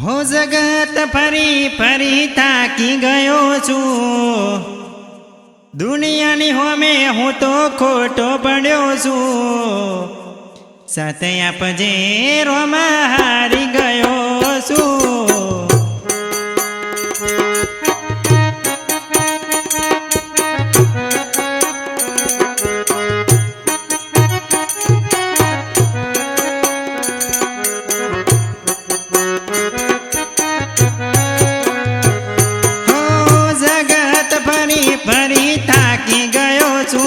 हो जगत फरी फरी थाकी गयो छू दुनियानी होमे हूँ तो खोटो पड्यो छू साथे आपजे रोमा हारी गयो छू फरी थाकी गयो छू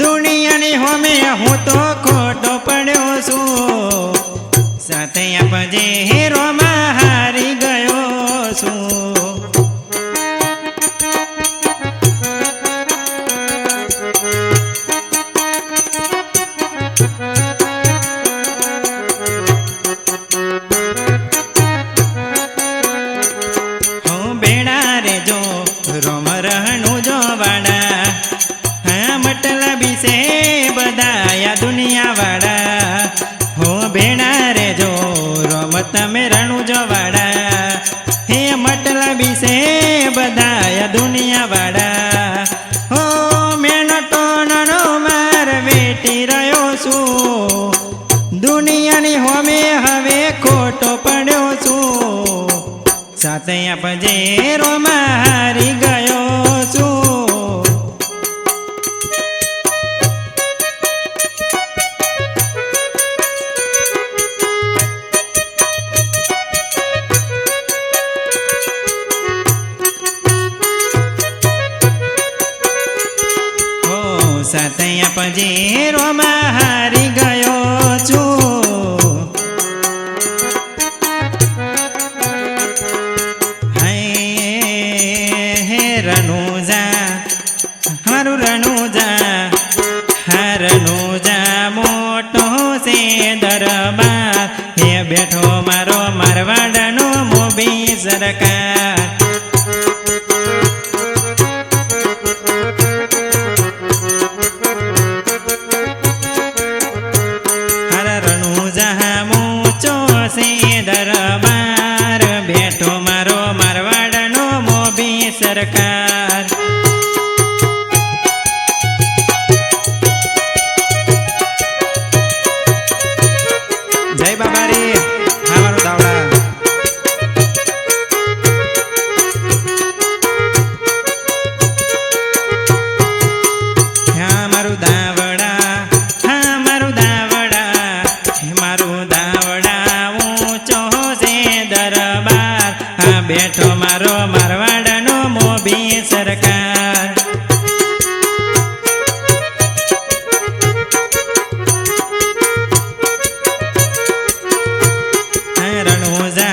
दुनियानी होमे हूँ तो खोटो पड्यो छू साथे आपजे रोमा हारी गयो छू रोम रहणु जो वाड़ा हाँ मतलबी से बदाया दुनिया वाड़ा हो बेड़ा रे जो रोम तमे रणु जो वाड़ा हे मतलबी से बदाया दुनिया वाड़ा हो मैंने तो ननो मार बेटी रयो छू दुनिया नी होमे हवे खोटो पड्यो छू साथे आपजे रोमा हारी गयो छू हो साथे आपजे रोमा हारी गयो छू रनुजा हमारू रनुजा हाँ रनुजा मोटो से दरबार हे बैठो मारो मारवाड़नो मोबी सरकार हर रनुजा मोचो से दरबार बैठो मारो मारवाड़नो मोबी सरकार जय बाबा रे हमारो दावड़ा हमारो दावड़ा हमारो दावड़ा हमारो दावड़ा ऊंचो से दरबार हाँ बैठो मारो मारवाड़नो मोबी सरकार रनुजा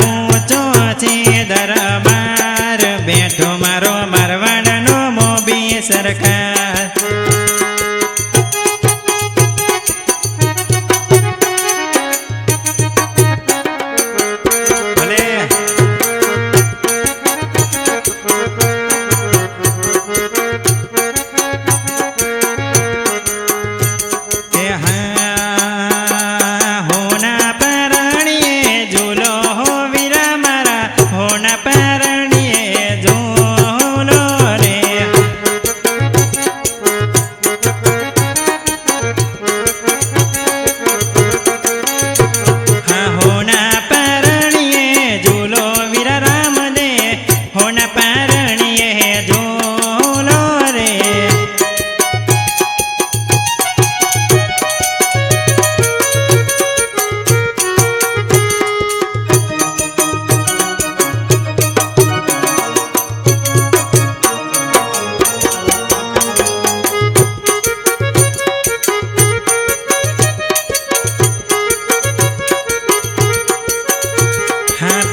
ऊंचो छे दरबार बैठो मारो मारवाड़नो मोबी सरकार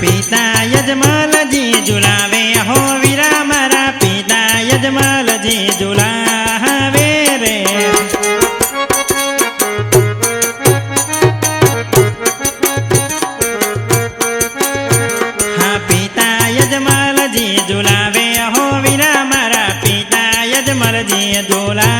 पिता यजमाल जी झुलावे हो वीरा मारा पिता यजमाल जी झुलावे रे हाँ पिता यजमाल जी झुलावे हो वीरा मारा पिता यजमाल जी झुला